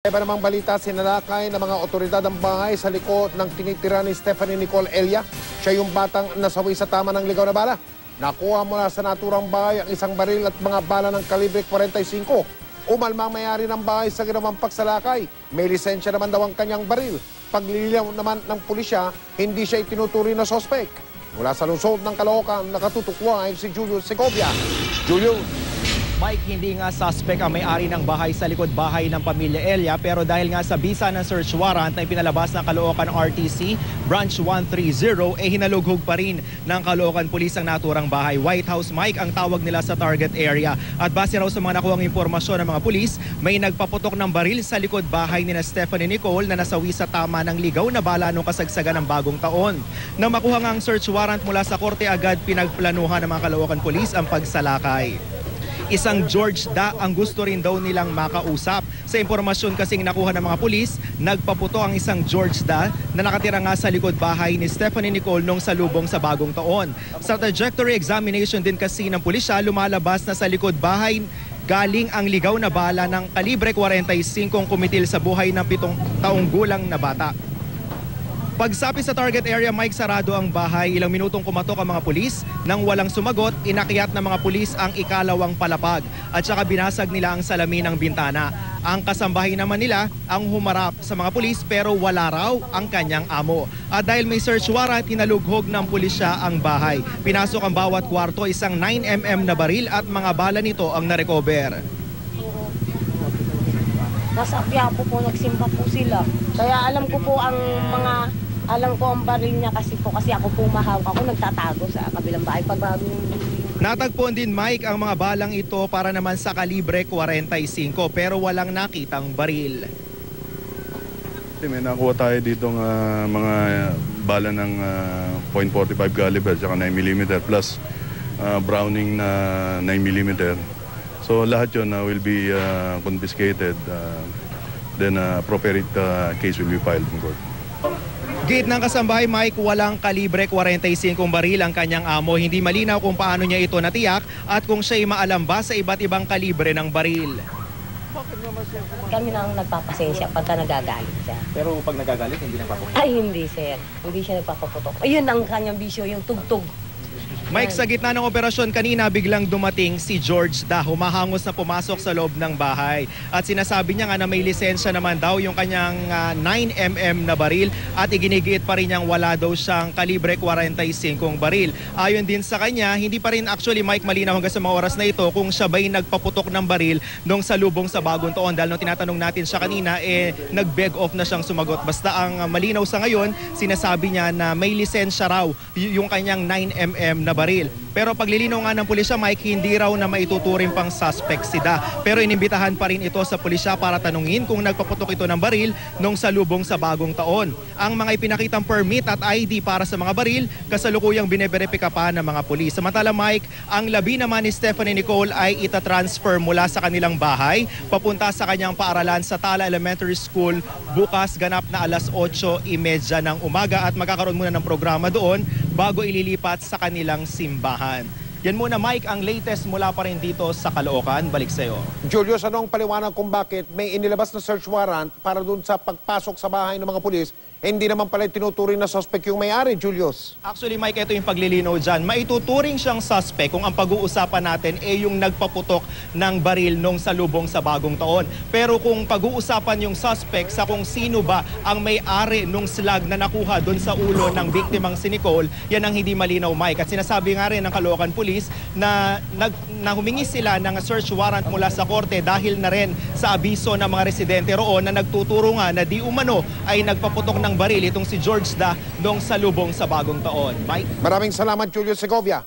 Iba namang balita, sinalakay ng mga otoridad ang bahay sa likod ng tinitira ni Stephanie Nicole Elia. Siya yung batang nasawi sa tama ng ligaw na bala. Nakuha mula sa naturang bahay ang isang baril at mga bala ng kalibre 45. Umalma ang may-ari ng bahay sa ginawang pagsalakay. May lisensya naman daw ang kanyang baril. Paglililaw naman ng pulisya, hindi siya itinuturi na sospek. Mula sa lungsod ng Caloocan, nakatutok live si Julius Segovia. Julius. Mike, hindi nga suspect ang may-ari ng bahay sa likod bahay ng pamilya Elia, pero dahil nga sa bisa ng search warrant na ipinalabas ng Caloocan RTC Branch 130, hinalughog pa rin ng Caloocan Police ang naturang bahay. White House, Mike, ang tawag nila sa target area. At base raw sa mga nakuhang impormasyon ng mga pulis, may nagpaputok ng baril sa likod bahay ni Stephanie Nicole na nasawi sa tama ng ligaw na bala nung kasagsagan ng bagong taon. Nang makuha nga ang search warrant mula sa korte, agad pinagplanuhan ng mga Caloocan Police ang pagsalakay. Isang George Da ang gusto rin daw nilang makausap. Sa impormasyon kasing nakuha ng mga pulis, nagpaputo ang isang George Da na nakatira nga sa likod bahay ni Stephanie Nicole nung salubong sa bagong taon. Sa trajectory examination din kasi ng pulisya, lumalabas na sa likod bahay galing ang ligaw na bala ng kalibre 45 kumitil sa buhay ng 7 taong gulang na bata. Pagsapi sa target area, Mike, sarado ang bahay. Ilang minutong kumatok ang mga pulis. Nang walang sumagot, inakyat ng mga pulis ang ikalawang palapag at saka binasag nila ang salamin ng bintana. Ang kasambahay naman nila ang humarap sa mga pulis pero wala raw ang kanyang amo. At dahil may search warrant, hinalughog ng pulisya ang bahay. Pinasok ang bawat kwarto, isang 9mm na baril at mga bala nito ang narecover. Nasa Quiapo po, nagsimba po sila. Kaya alam ko po ang baril niya kasi ako po mahawak ako, nagtatago sa kabilang bahay. Natagpuan din, Mike, ang mga balang ito para naman sa kalibre 45 pero walang nakitang baril. May nakuha tayo dito ng mga bala ng .45 caliber at 9mm plus Browning na 9mm. So lahat yun will be confiscated. Then appropriate case will be filed in court. Gate ng kasambahay, Mike, walang kalibre 45 baril ang kanyang amo. Hindi malinaw kung paano niya ito natiyak at kung siya'y maalam ba sa iba't ibang kalibre ng baril. Kami na ang nagpapasensya pagka nagagalit siya. Pero pag nagagalit, hindi nagpapaputok? Ay, hindi, sir. Hindi siya nagpapaputok. Ayun ang kanyang bisyo, yung tugtog. Mike, sa gitna ng operasyon kanina, biglang dumating si George Da. Humahangos na pumasok sa loob ng bahay. At sinasabi niya nga na may lisensya naman daw yung kanyang 9mm na baril at iginigiit pa rin niyang wala daw siyang kalibre 45 baril. Ayon din sa kanya, hindi pa rin actually, Mike, malinaw hanggang sa mga oras na ito kung siya ba'y nagpaputok ng baril nung salubong sa bagong taon. Dahil nung tinatanong natin siya kanina, nag-beg off na siyang sumagot. Basta ang malinaw sa ngayon, sinasabi niya na may lisensya raw yung kanyang 9mm na baril. Pero paglilinaw nga ng pulisya, Mike, hindi raw na maituturing pang suspect si Da. Pero inimbitahan pa rin ito sa pulisya para tanungin kung nagpaputok ito ng baril nung salubong sa bagong taon. Ang mga ipinakitang permit at ID para sa mga baril, kasalukuyang bineberipika pa ng mga pulis. Samantala, Mike, ang labi naman ni Stephanie Nicole ay itatransfer mula sa kanilang bahay papunta sa kanyang paaralan sa Tala Elementary School bukas ganap na alas 8:30 ng umaga at magkakaroon muna ng programa doon bago ililipat sa kanilang simbahan. Yan muna, Mike, ang latest mula pa rin dito sa Caloocan. Balik sa'yo. Julius, ano ang paliwanag kung bakit may inilabas na search warrant para dun sa pagpasok sa bahay ng mga pulis, hindi naman pala tinuturing na suspect yung may-ari, Julius? Actually, Mike, ito yung paglilinaw dyan. Maituturing siyang suspect kung ang pag-uusapan natin yung nagpaputok ng baril nung salubong sa bagong taon. Pero kung pag-uusapan yung suspect sa kung sino ba ang may-ari nung slag na nakuha dun sa ulo ng biktimang si Nicole, yan ang hindi malinaw, Mike. At sinasabi nga rin ng Caloocan Police na humingi sila ng search warrant mula sa korte dahil na rin sa abiso ng mga residente roon na nagtuturo nga na di umano ay nagpaputok ng baril itong si George Da nung salubong sa bagong taon. Mike? Maraming salamat, Julius Segovia.